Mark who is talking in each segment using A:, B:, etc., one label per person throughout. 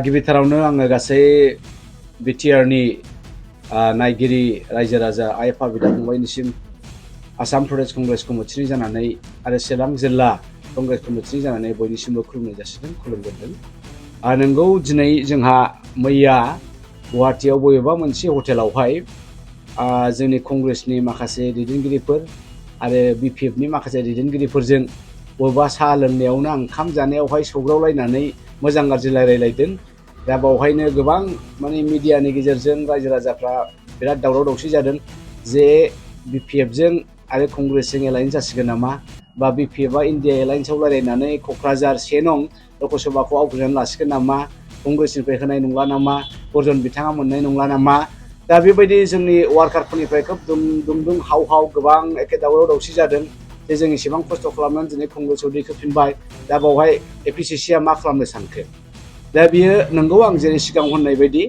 A: गिबिथारावनो आङो गासै बिटिआरनि नायगिरि रायजो राजा आइ आफा बिदा फंबायनिसिम आसाम प्रदेश कंग्रेस कमिटिनि जानानै आरो चिरां जिल्ला कंग्रेस कमिटिनि जानानै बयनिसिमबो खुलुमनाय जासिदों खुलुमगोरदों। नोंगौ दिनै जोंहा मैया गुवाहाटीयाव बबेबा मोनसे हटेलावहाय जोंनि कंग्रेसनि माखासे दैदेनगिरिफोर आरो बिपिएफनि माखासे दैदेनगिरिफोरजों बबेबा साहा लोंनायावनो ओंखाम जानायावहाय सौग्रावलायनानै मोजां गाज्रि रायलायलायदों। दा बावहायनो गोबां माने मिडियानि गेजेरजों रायजो राजाफ्रा बिराद दावराव दावसि जादों जे बिपिएफजों आरो कंग्रेसजों एलायन्स जासिगोन नामा, बा बिपिएफआ इन्डिया एलायन्सआव रायलायनानै क'क्राझार 1 नं लकसभाखौ आवग्रिनानै लासिगोन नामा, कंग्रेसनिफ्राय होनाय नंला नामा, गर्जन बिथाङा मोननाय नंला नामा। दा बेबायदि जोंनि वार्कारफोरनिफ्राय खोब दुं हाव हाव गोबां एखे दावराव दावसि जादों जे जों इसेबां खस्थ' खालामनानै दिनै कंग्रेसआव दैखोफिनबाय, दा बावहाय एपिसिसिआ मा खालामनो सानखो। दा बियो नंगौ आं जेरै सिगाङाव होननाय बायदि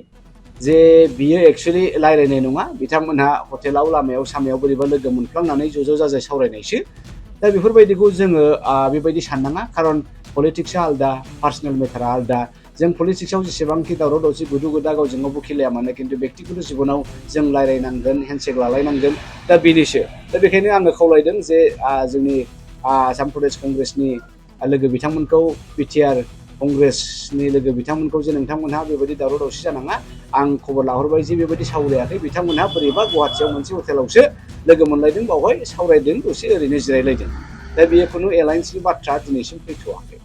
A: जे बियो एक्सुवेलि रायलायनाय नङा, बिथांमोनहा हटेलाव लामायाव सामायाव बोरैबा लोगो मोनफ्लांनानै ज' जाजाय सावरायनायसो। दा बेफोरबायदिखौ जोङो बेबायदि साननाङा, खारन पलिटिक्सआ आलदा, पार्सनेल मेटारा आलदा। जों पलिटिक्सआव जेसेबांखि दावराव दावसि गुदु गुदा गावजों गाव बुखिलाया मानो, खिन्थु बेक्तिगत जिबनाव जों रायलायनांगोन, हेन्डसेक लालायनांगोन। दा बेनिसो दा बेखायनो आङो खावलायदों जे जोंनि आसाम प्रदेश कंग्रेसनि लोगो बिथांमोनखौ, बिटिआर कंग्रेसनि लोगो बिथांमोनखौ जे नोंथांमोनहा बेबायदि दावराव दावसि जानाङा। आं खबर लाहरबाय जे बेबायदि सावरायाखै, बिथांमोनहा बोरैबा गुवाहाटीयाव मोनसे हटेलावसो लोगो मोनलायदों, बावहाय सावरायदों, दसे ओरैनो जिरायलायदों। दा बेयो खुनु एलायन्सनि बाथ्रा दिनैसिम फैथ'वाखै।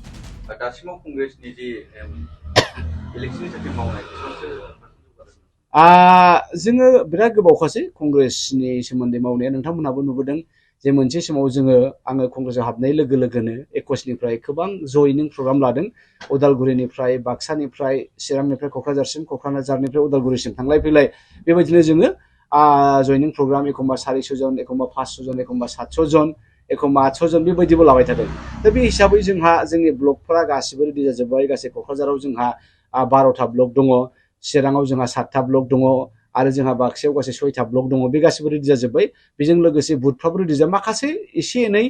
B: दासिमाव कंग्रेसनि जे इलेक्शननि थाखाय मावनाय
A: जोङो बिराद गोबावखासै कंग्रेसनि सोमोन्दै मावनाया, नोंथांमोनहाबो नुबोदों जे मोनसे समाव आङो कंग्रेसआव हाबनाय लोगो लोगोनो 21निफ्राय गोबां जयनिं प्रग्राम लादों। उदालगुरिनिफ्राय, बाक्सानिफ्राय, चिरांनिफ्राय क'क्राझारसिम, क'क्राझारनिफ्राय उदालगुरिसिम थांलाय फैलाय बेबायदिनो जोङो जयनिं प्रग्राम एखमबा 400 जन, एखमबा 500 जन, एखमबा 700 जन, एखमबा 800 जन बेबायदिबो लाबाय थादों। दा बे हिसाबै जोंहा जोंनि ब्लकफोरा गासिबो रेडि जाजोब्बाय। गासै क'क्राझाराव जोंहा 12टा ब्लक दङ, चिराङाव जोंहा 7टा ब्लक दङ, आरो जोंहा बाक्सायाव गासै 6टा ब्लक दङ। बे गासिबो रेडि जाजोब्बाय। बेजों लोगोसे बुथफ्राबो रेडि जाबाय। माखासे एसे एनै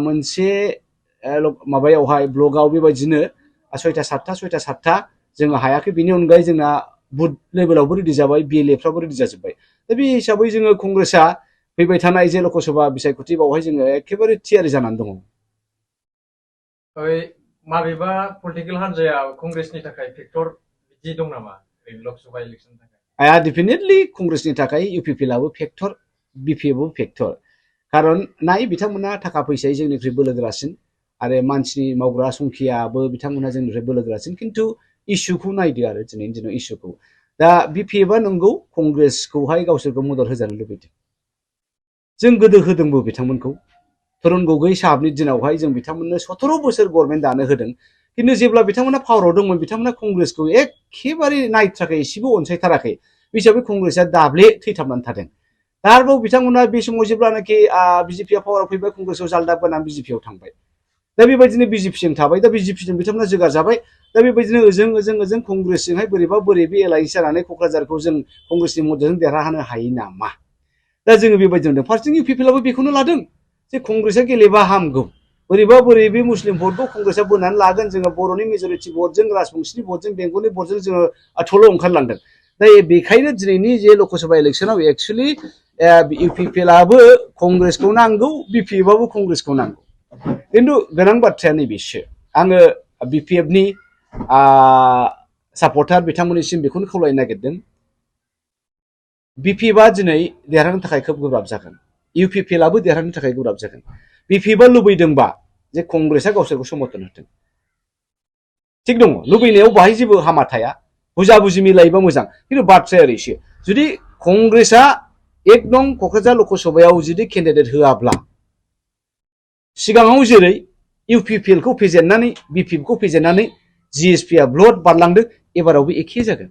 A: मोनसे माबायावहाय ब्लकआव बेबायदिनो 6टा 7टा जोङो हायाखै। बेनि अनगायै जोंना बुथ लेभेलावबो रेडि जाबाय, बिएलएफ्राबो रेडि जाजोब्बाय। दा बे हिसाबै जोङो कंग्रेसआ फैबाय थानाय जे लकसभा बिसायख'थि बावहाय जोङो एखेबारे थियारि जानानै दङ।
B: माबेबा पलिटिकेल हान्जाया कंग्रेसनि थाखाय फेक्टर बिदि दं नामा लकसभा इलेक्शननि थाखाय?
A: डेफिनेटलि कंग्रेसनि थाखाय इउपिपिएलआबो फेक्टर, बिपिएफबो फेक्टर। खारन नाय, बिथांमोना थाखा फैसायै जोंनिख्रुइ बोलोगोरासिन, आरो मानसिनि मावग्रा संखियाबो बिथांमोनहा जोंनिफ्राय बोलोगोरासिन। खिन्थु इसुखौ नायदो आरो दिनैनि दिनाव इसुखौ। दा बिपिएफआ नंगौ कंग्रेसखौहाय गावसोरखौ मदद होजानो लुबैदों। जों गोदो होदोंबो बिथांमोनखौ। तरुण गगৈ साहाबनि दिनावहाय जों बिथांमोननो 17 बोसोर गभर्नमेन्ट दानो होदों। खिन्थु जेब्ला बिथांमोना पावाराव दंमोन, बिथांमोना कंग्रेसखौ एखेबारे नायथ्राखै, एसेबो अनसायथाराखै। बे हिसाबै कंग्रेसआ दाब्ले थैथाबनानै थादों। दा आरोबाव बिथांमोना बे समाव जेब्लानाखि बिजेपिआ पावाराव फैबाय, कंग्रेसआव जालदाब गोनां बिजेपिआव थांबाय। दा बेबायदिनो बिजेपिजों थाबाय, दा बिजेपिजों बिथांमोना जोगार जाबाय। दा बेबायदिनो ओजों कंग्रेसजोंहाय बोरैबा एलायन्स जानानै क'क्राझारखौ जों कंग्रेसनि मददजों देरहाहोनो हायो नामा। दा जोङो बेबायदि नुदों। फारसेथिं इउपिपिएलआबो बेखौनो लादों जे कंग्रेसआ गेलेबा हामगौ, बोरैबा बे मुस्लिम भटखौ कंग्रेसआ बोनानै लागोन, जोङो बर'नि मेजरिटि भटजों, राजबंशिनि भटजों, बेंगलनि भटजों जोङो थल' ओंखारलांदों। दा बेखायनो दिनैनि जे लकसभा इलेक्सनाव एक्सुवेलि इउपिपिएलआबो कंग्रेसखौ नांगौ, बिपिएफआबो कंग्रेसखौ नांगौ। खिन्थु गोनां बाथ्राया नैबेसो, आङो बिपिएफनि सापर्टार बिथांमोननिसिम बेखौनो खावलायनो नागिरदों, बिपिएफआ दिनै देरहानो थाखाय खोब गोब्राब जागोन, इउपिपिएलआबो देरहानो थाखाय गोब्राब जागोन। बिपिएफआ लुबैदोंबा जे कंग्रेसआ गावसोरखौ समर्थन होथों, थिग दङ, लुबैनायाव बाहाय जेबो हामा थाया, बुजा बुजि मिलायोबा मोजां। खिन्थु बाथ्राया ओरैसो, जुदि कंग्रेसआ 1 नं क'क्राझार लकसभायाव जुदि केन्डिडेट होआब्ला, सिगाङाव जेरै इउपिपिएलखौ फेजेननानै, बिपिएफखौ फेजेननानै जिएसपिआ ब्लड बारलांदों, एबारावबो एखे जागोन।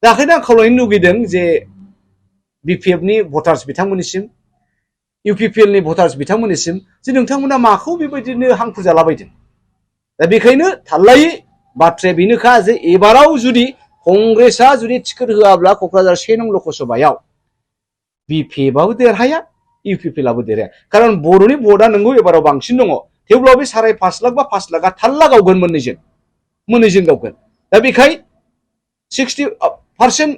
A: दा ओंखायनो आं खावलायनो लुगैदों जे बिपिएफनि भटार्स बिथांमोननिसिम, इउपिपिएलनि भटार्स बिथांमोननिसिम, जे नोंथांमोना माखौ बेबायदिनो हांखुर जालाबायदों। दा बेखायनो थाल्लायै बाथ्राया बेनोखा जे एबाराव जुदि कंग्रेसआ जुदि टिकेट होआब्ला क'क्राझार 1 नं लकसभायाव बिपिएफआबो देरहाया, इउपिपिएलआबो देरहाया। खारन बर'नि भटआ नंगौ एबाराव बांसिन दङ, थेवब्लाबो 5.5 लाख बा 5 लाखआ थाल्ला गावगोन मोननैजों। मोननैजों गावगोन दा बेखाय 60%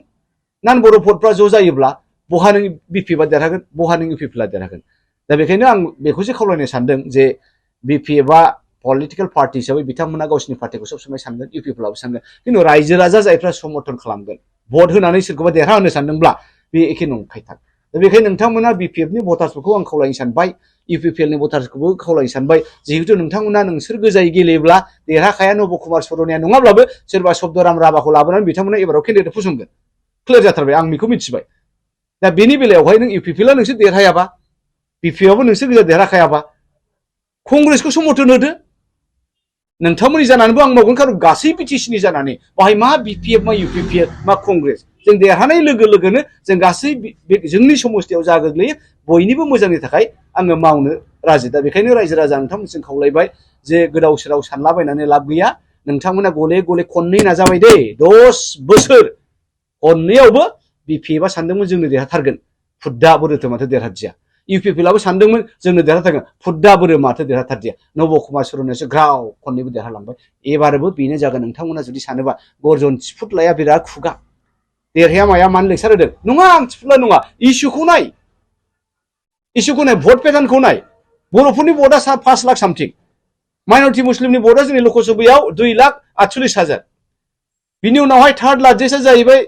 A: नान बर' भटफ्रा ज' जायोब्ला बहा नों बिपिएफआ देरहागोन बहा नों इउपिपिएलआ देरहागोन दा बेखायनो आं बेखौसो खावलायनो सानदों जे बिपिएफआ पलिटिकेल पार्टी हिसाबै बिथांमोना गावसिनि पार्टिखौ सब समाय सानगोन इउपिपिएलआबो सानगोन खिन्थु रायजो राजा जायफ्रा समर्थन खालामगोन भट होनानै सोरखौबा देरहाहोनो सानदोंब्ला बे एखे नंखायथार दा बेखायनो नोंथांमोना बिपिएफनि भटार्सफोरखौ आं खावलायनो सानबाय इउपिपिएलनि भटार्सखौबो खावलायनो सानबाय जिहेतु नोंथांमोना नोंसोर गोजायै गेलेयोब्ला देरहाखाया नब कुमार सरनिया नङाब्लाबो सोरबा शब्दराम राभाखौ लाबोनानै बिथांमोना एबाराव केन्डिडेट फसंगोन क्लियार जाथारबाय आं बेखौ मिथिबाय दा बेनि बेलायावहाय नों इउपिपिएलआ नोंसोर देरहायाबा बिपिएफआबो नोंसोर गोजा देरहाखायाबा कंग्रेसखौ समर्थन होदो नोंथांमोननि जानानैबो आं मावगोन खारन गासै बिटिसिनि जानानै बाहाय मा बिपिएफ मा इउपिपिएल मा कंग्रेस जों देरहानाय लोगो लोगोनो जों गासै जोंनि समस्थियाव जा गोग्लैयो बयनिबो मोजांनि थाखाय आङो मावनो राजि दा बेखायनो रायजो राजा नोंथांमोनजों खावलायबाय जे गोदाव सोराव सानलाबायनानै लाब गैया नोंथांमोना गले गले खननै नाजाबाय दे 10 बोसोर खननैयावबो बिपिएफआ सानदोंमोन जोंनो देरहाथारगोन फुद्दा बोरोथो माथो देरहादिया इउपिपिएलआबो सानदोंमोन जोंनो देरहाथारगोन फुद्दा बोरो माथो देरहाथारदिया नब कुमार सरनयासो ग्राव खननैबो देरहालांबाय एबारबो बेनो जागोन नोंथांमोना जुदि सानोबा गर्जन थिफुदलाया बिराद खुगा देरहाया माया मानो लेक्सार होदों नङा आं थिफुदला नङा इस्युखौ नाय भट पेटार्नखौ नाय बर'फोरनि भटआ 5 लाख सामथिं माइनरिटि मुस्लिमनि भटआ जोंनि लकसभायाव 2,48,000 बिनि उनावहाय थार्ड लार्जेस्टआ जाहैबाय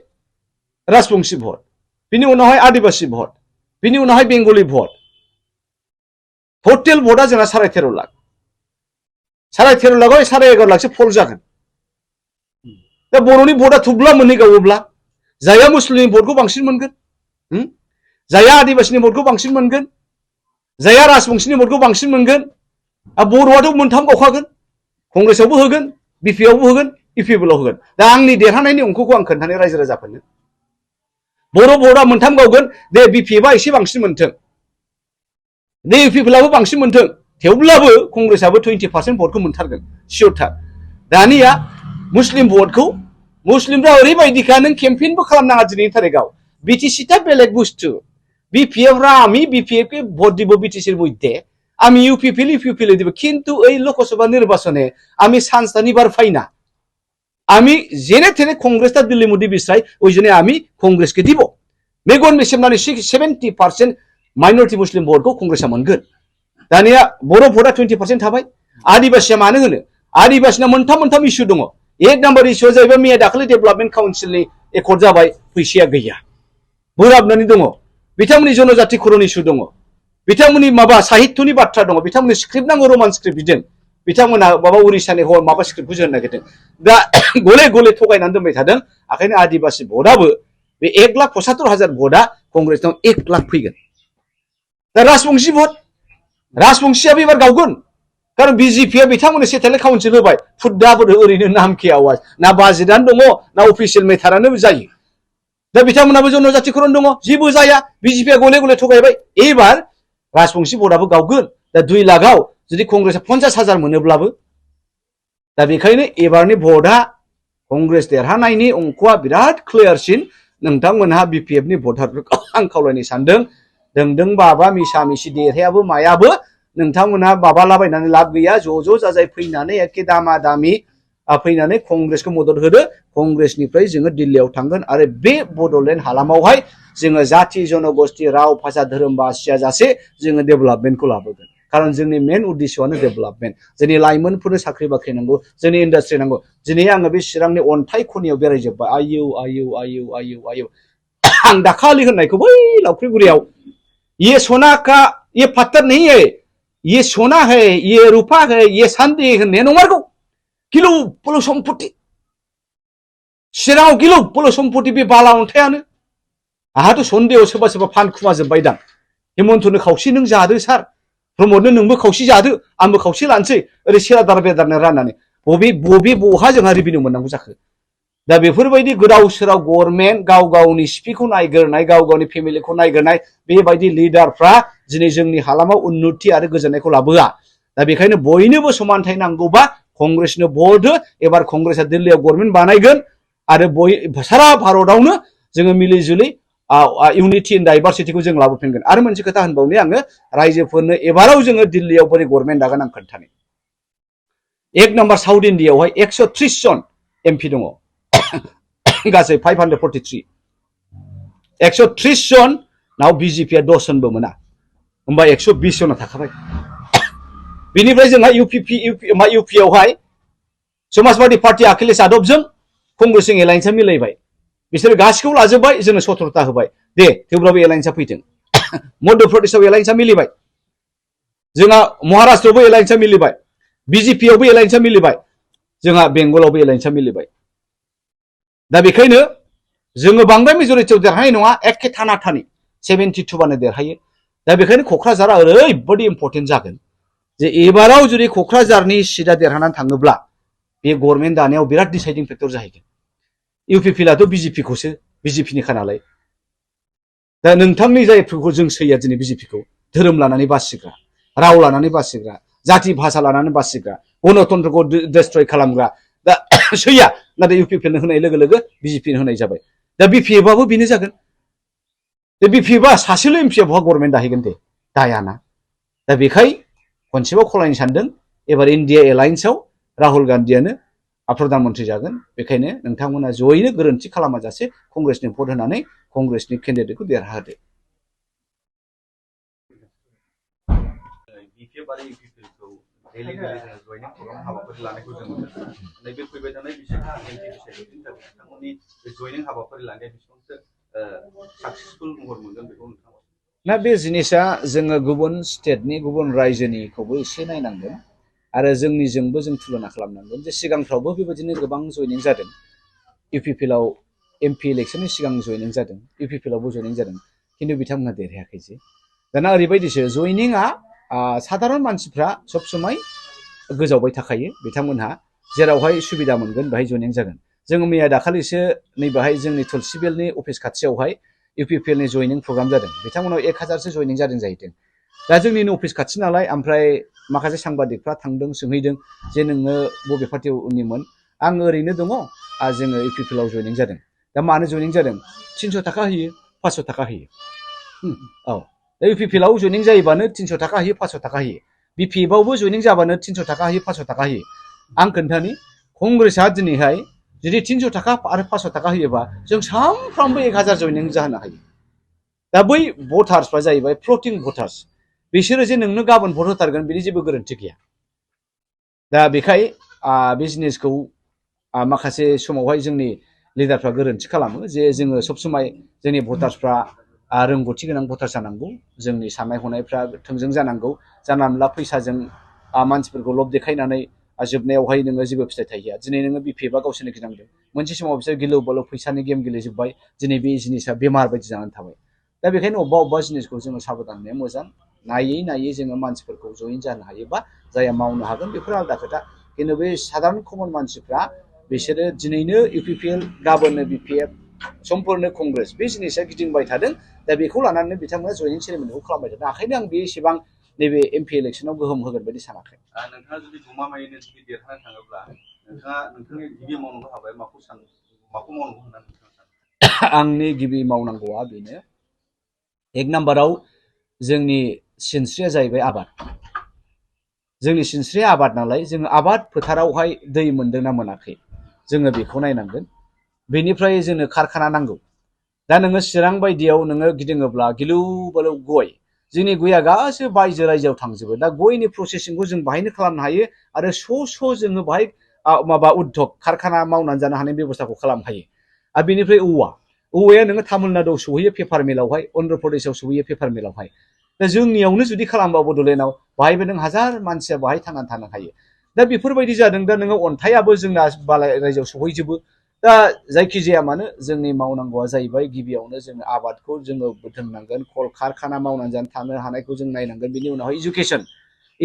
A: राजबंशी भट बिनि उनावहाय आदिबासी भट बिनि उनावहाय बेंगली भट टटेल भटआ जोंना 13.5 लाख 13.5 लाखआव 11.5 लाखसो फल जागोन दा बर'नि भटआ थुब्ला मोननै गावोब्ला जायहा मुस्लिमनि भटखौ बांसिन मोनगोन जायहा आदिबासीनि भटखौ बांसिन मोनगोन जायहा राजबंशीनि भटखौ बांसिन मोनगोन बर'आथ' मोनथाम गावखागोन कंग्रेसआवबो होगोन बिपिएफआवबो होगोन इउपिपिएलआव होगोन दा आंनि देरहानायनि अंकखौ आं खोन्थानो रायजो राजाफोरनो बर' भटआ मोनथाम गावगोन दे बिपिएफआ एसे बांसिन मोनथों दे इउपिपिएलआबो बांसिन मोनथों थेवब्लाबो कंग्रेसआबो 20% भटखौ मोनथारगोन सियरथार दानिया मुस्लिम भटखौ मुस्लिमफ्रा ओरैबायदिखा नों केम्पेइनबो खालामनाङा दिनैनि तारिखाव बिटिसिटा बेलेग बुस्थु बिपिएफरा আমি বিপিএফকে ভোট দিব বিটিসির মধ্যে আমি ইউপিপিএল দিব কিন্তু এই লোকসভা নির্বাচনে আমি চান্সটা নিবার পাই না আমি জেনে থেনে কংগ্রেসটা দিল্লির মধ্যে বিছরাই ওই জন্য আমি কংগ্রেসকে দিব মেগন মেসেমনানি 70% माइनरिटी मुस्लिम भटखौ कंग्रेसआ मोनगोन दानिया बर' भटआ 20% थाबाय आदिबासीया मानो होनो आदिबासीना मोनथाम इस्यु दङ एक नाम्बार इस्युआ जाहैबाय मैया दाखालि डेभेलपमेन्ट काउन्सिलनि एकर्ड जाबाय फैसाया गैया बोराबनानै दङ बिथांमोननि जनजाति खरन इस्यु दङ बिथांमोननि माबा साहित्यनि बाथ्रा दङ बिथांमोननि स्क्रिप्ट नांगौ रमान स्क्रिप्ट बिदों बिथांमोना माबा उरिसानि हर माबा स्क्रिप्टखौ होनो नागिरदों दा गले गले थगायनानै दोनबाय थादों ओंखायनो आदिबासी भटआबो बे 1,75,000 भटआ कंग्रेसनाव 1 लाख फैगोन दा राजबंशी भट राजबंशीयाबो एबार गावगोन कारण बिजेपिया बिथांमोननो सेटेलाइट काउन्सिल होबाय फुद्दाफोर ओरैनो नामके आवाज ना बाजेटआनो दङ ना अफिसियेल मेटारानो जायो दा बिथांमोनाबो जनजाति खरन दङ जेबो जाया बिजेपिया गले गले थगायबाय एबार राजबंशी भटआबो गावगोन दा 2 लाखआव जुदि कंग्रेसआ 50,000 मोनोब्लाबो दा बेखायनो एबारनि भटआ कंग्रेस देरहानायनि अंकआ बिराद क्लियारसिन नोंथांमोनहा बिपिएफनि भटारफोरखौ आं खावलायनो सानदों दोंदों बाबा मिसा मिसि देरहायाबो मायाबो नोंथांमोनहा बाबालाबायनानै लाब गैया ज' जाजाय फैनानै एखे दामा दामि फैनानै कंग्रेसखौ मदद होदो कंग्रेसनिफ्राय जोङो दिल्लीयाव थांगोन आरो बे बड'लेण्ड हालामावहाय जोङो जाति जनगोष्ठी राव भाषा धोरोम बासिया जासे जोङो डेभेलपमेन्टखौ लाबोगोन कारण जोंनि मेन उद्देश्यआनो डेभेलपमेन्ट जोंनि लाइमोनफोरनो साख्रि बाख्रि नांगौ जोंनि इन्डास्ट्रि नांगौ दिनै आङो बे चिरांनि अन्थाइ खनियाव बेरायजोबबाय आयौ आं दाखालि होननायखौ बै लावख्रिगुरियाव ये सोना का ये पत्थर नहीं है ये सोना है ये रूपा है ये चांदी होननाया नंमारगौ किलु पल सम्पत्ति चिराङाव किलु पल सम्पत्ति बे बाला अन्थायानो आहाथ' सन्देहआव सोरबा फानखुमाजोबबाय दां हेमन्तनो खावसे नों जादो सार प्रमदनो नोंबो खावसे जादो आंबो खावसे लानोसै ओरै सेरादार बेदारनो राननानै बहा जोंहा रिभिनिउ मोननांगौ जाखो दा बेफोरबायदि गोदाव सोराव गभर्नमेन्ट गाव गावनि सिपिखौ नायग्रोनाय गाव गावनि फेमिलिखौ नायग्रोनाय बेबायदि लिडारफ्रा दिनै जोंनि हालामाव उन्नति आरो गोजोननायखौ लाबोआ दा बेखायनो बयनोबो समानथाय नांगौबा कंग्रेसनो भट हो एबार कंग्रेसआ दिल्लीयाव गभर्नमेन्ट बानायगोन आरो सारा भारतआवनो जोङो मिलिजुलि इउनिटि इन डाइभारसिटिखौ जों लाबोफिनगोन आरो मोनसे खोथा होनबावनि आङो रायजोफोरनो एबाराव जोङो दिल्लीयाव बोरै गभर्नमेन्ट दागोन आं खोन्थानो एक नम्बर साउथ इण्डियायावहाय 130 जन एमपि दङ गासै 543 130 जन नाव बिजेपिया 10 जनबो मोना होमबा 120 जना थाखाबाय बिनिफ्राय जोंहा इउपियावहाय समाजवादी पार्टी अखिलेश यादवजों कंग्रेसजों एलायन्सआ मिलायबाय बिसोर गासिखौबो लाजोबबाय जोंनो 17ता होबाय दे थेवब्लाबो एलायन्सआ फैथों मध्य प्रदेशआव एलायन्सआ मिलिबाय जोंहा महाराष्ट्रआवबो एलायन्सआ मिलिबाय बिजेपियावबो एलायन्सआ मिलिबाय जोंहा बेंगलावबो एलायन्सआ मिलिबाय दा बेखायनो जोङो बांद्राय मेजरिटियाव देरहानाय नङा एखे थाना थानि 72 बानो देरहायो दा बेखायनो क'क्राझारा ओरैबायदि इम्पर्टेन्ट जागोन जे एबाराव जुदि क'क्राझारनि सिटआ देरहानानै थाङोब्ला बे गभर्नमेन्ट दानायाव बिराद डिसाइडिं फेक्टर जाहैगोन इउपिपिलाथ' बिजेपिखौसो बिजेपिनिखा नालाय दा नोंथांनि जायफोरखौ जों सैया दिनै बिजेपिखौ धोरोम लानानै बासिग्रा राव लानानै बासिग्रा जाति भाषा लानानै बासिग्रा गणतन्त्रखौ डिस्ट्रय खालामग्रा दा सैया नाथाय इउपिपिनो होनाय लोगो लोगो बिजेपिनो होनाय जाबाय दा बिपिएफआबो बेनो जागोन दा बिपिएफआ सासेल' एमपिया बहा गभर्नमेन्ट दाहैगोन दे दायाना दा बेखाय खनसेबाव खावलायनो सानदों एबार इन्डिया एलायन्सआव राहुल गान्धीयानो प्रधान मन्त्रि जागोन बेखायनो नोंथांमोना जयैनो गोरोन्थि खालामाजासे कंग्रेसनि भट होनानै कंग्रेसनि केन्डिडेटखौ देरहाहोदो
C: बिपिएफ आरो इउपिपिएलखौ डेलि जयनिं प्रग्राम हाबाफारि लानायखौ जों नुदों नैबे फैबाय थानाय बिसायख'थि एमपि बिसायख'थिनि थाखाय नोंथांमोननि बे जयनिं हाबाफारि लानाया बेसेबांसो साक्सेसफुल महर मोनगोन बेखौ नोंथाङा
A: ना बे जिनिसा जोङो गुबुन स्टेटनि गुबुन रायजोनिखौबो एसे नायनांगोन आरो जोंनिजोंबो जों तुलना खालामनांगोन जे सिगांफ्रावबो बेबायदिनो गोबां जयनिं जादों इउपिपिएलआव एमपि इलेक्सननि सिगां जयनिं जादों इउपिपिएलआवबो जयनिं जादों खिन्थु बिथांमोनहा देरहायाखै जे दाना ओरैबायदिसो जयनिंआ साधारन मानसिफ्रा सब समय गोजावबाय थाखायो बिथांमोनहा जेरावहाय सुबिदा मोनगोन बेहाय जयनिं जागोन जों मैया दाखालिसो नैबेहाय जोंनि तुलसिबिलनि अफिस खाथियावहाय इउपिपिएलनि जयनिं प्रग्राम जादों बिथांमोनाव 1000सो जयनिं जादों जाहैदों दा जोंनिनो अफिस खाथि नालाय ओमफ्राय माखासे सांबादिकफ्रा थांदों सोंहैदों जे नोङो बबे पार्टिनिमोन आं ओरैनो दङ जोङो इउपिपिएलआव जयनिं जादों दा मानो जयनिं जादों 300 थाखा होयो 500 थाखा होयो औ दा इउपिपिएलआव जयनिं जायोबानो 300 थाखा होयो 500 थाखा होयो बिपिएफआवबो जयनिं जाबानो 300 थाखा होयो 500 थाखा होयो आं खोन्थानि कंग्रेसआ दिनैहाय जुदि 300 थाखा आरो 500 थाखा होयोबा जों सानफ्रामबो 1000 जयनिं जाहोनो हायो दा बै भटार्सफ्रा जाहैबाय फ्लटिं भटार्स बिसोरो जे नोंनो गाबोन भट होथारगोन बिनि जेबो गोरोन्थि गैया दा बेखाय बे जिनिसखौ माखासे समावहाय जोंनि लिडारफ्रा गोरोन्थि खालामो जे जोङो सब समाय जोंनि भटार्सफ्रा रोंगौथि गोनां भटार जानांगौ जोंनि साननाय हनायफ्रा थोंजों जानांगौ जानला मोनला फैसाजों मानसिफोरखौ लब देखायनानै जोबनायावहाय नोङो जेबो फिथाइ थाहैया दिनै नोङो बिपिएफआ गावसोरनो गिनांदों मोनसे समाव बिसोर गिलु बालु फैसानि गेम गेलेजोब्बाय दिनै बे जिनिसा बेमार बायदि जानानै थाबाय दा बेखायनो अबेबा जिनिसखौ जोङो साबधान होनाया मोजां नायै जोङो मानसिफोरखौ जयेन जानो हायोबा जाया मावनो हागोन बेफोर आलादा खोथा खिन्थु बे साधारन कमन मानसिफ्रा बिसोरो दिनैनो इउपिपिएल गाबोननो बिपिएफ समफोरनो कंग्रेस बे जिनिसा गिदिंबाय थादों दा बेखौ लानानै बिथांमोना जयनिं सेरेमनिखौ खालामबाय थादों ओंखायनो आं बे एसेबां नैबे एमपि इलेक्सनाव गोहोम होगोन बायदि सानाखै
C: नोंथाङा जुदि गमामायैनो जुदि देरहानो थाङोब्ला नोंथाङा नोंथांनि गिबि मावनांगौ हाबाया माखौ मावनांगौ होननानै नोंथाङा सानो
A: आंनि गिबि मावनांगौआ बेनो एक नाम्बाराव जोंनि सिनस्रिया जाहैबाय आबाद जोंनि सिनस्रिया आबाद नालाय जोङो आबाद फोथारावहाय दै मोनदोंना मोनाखै जोङो बेखौ नायनांगोन बेनिफ्राय जोंनो कारखाना नांगौ दा नोङो चिरां बायदियाव नोङो गिदिङोब्ला गिलु बालु गय जोंनि गया गासैबो बायजो रायजोआव थांजोबो दा गयनि प्रसेसिंखौ जों बाहायनो खालामनो हायो आरो जोङो बाहाय माबा उद्धब कारखाना मावनानै जानो हानाय बेबस्थाखौ खालामनो हायो आरो बेनिफ्राय औवाया नोङो तामिलनाडुआव सौहैयो पेपार मिलावहाय अन्ध्र प्रदेशआव सौहैयो पेपार मिलावहाय दा जोंनियावनो जुदि खालामबा बड'लेण्डआव बाहायबो नों 1000 मानसिया बाहाय थांनानै थानो हायो दा बेफोरबायदि जादों दा नोङो अन्थाइआबो जोंना बालाय रायजोआव सौहैजोबो दा जायखिजाया मानो जोंनि मावनांगौआ जाहैबाय गिबियावनो जोङो आबादखौ जोङो बुथुमनांगोन कल कारखाना मावनानै जानो थानो हानायखौ जों नायनांगोन बेनि उनावहाय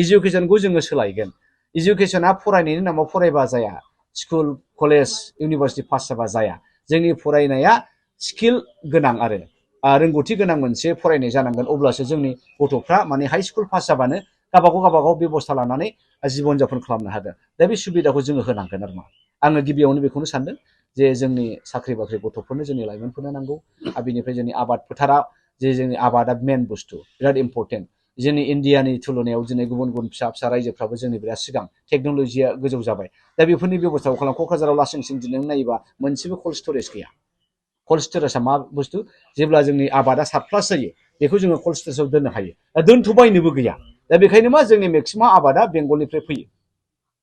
A: इडुकेसनखौ जोङो सोलायगोन इडुकेसना फरायनायनि नामाव फरायबा जाया स्कुल कलेज इउनिभार्सिटि पास जाबा जाया जोंनि फरायनाया स्किल गोनां आरो रोंगौथि गोनां मोनसे फरायनाय जानांगोन अब्लासो जोंनि गथ'फ्रा माने हाइ स्कुल पास जाबानो गावबागाव बेबस्था लानानै जिबन जापन खालामनो हागोन दा बे सुबिदाखौ जोङो होनांगोन आरो आङो गिबियावनो बेखौनो सानदों जे जोंनि साख्रि बाख्रि गथ'फोरनो जोंनि लाइमोनफोरनो नांगौ आरो बेनिफ्राय जोंनि आबाद फोथारा जे जोंनि आबादा मेन बुस्थु बिराद इम्पर्टेन्ट जोंनि इण्डियानि तुलनायाव दिनै गुबुन गुबुन फिसा फिसा रायजोफ्राबो जोंनि बिराद सिगां टेक्न'लजिया गोजौ जाबाय दा बेफोरनि बेब'स्थाखौ खालाम क'क्राझाराव लासिंसिं दिनै नायोबा मोनसेबो कल्ड स्टरेज गैया कल्ड स्टरेजआ मा बुस्थु जेब्ला जोंनि आबादा सारप्लास जायो बेखौ जोङो कल्ड स्टरेजआव दोननो हायो दा दोनथ'बायनोबो गैया दा बेखायनो मा जोंनि मेक्सिमाम आबादा बेंगलनिफ्राय फैयो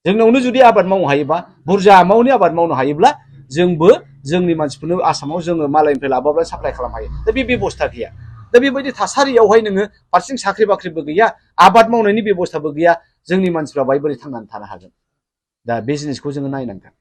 A: जोंनावनो जुदि आबाद मावनो हायोबा बुरजा एमाउन्टनि आबाद मावनो हायोब्ला जोंबो जोंनि मानसिफोरनो आसामाव जोङो मालायनिफ्राय लाबोब्ला साप्लाय खालामनो हायो दा बे बेब'स्था गैया दा बेबायदि थासारियावहाय नोङो फारसेथिं साख्रि बाख्रिबो गैया आबाद मावनायनि बेब'स्थाबो गैया जोंनि मानसिफ्रा बाहाय बोरै थांनानै थानो हागोन दा बे जिनिसखौ जोङो नायनांगोन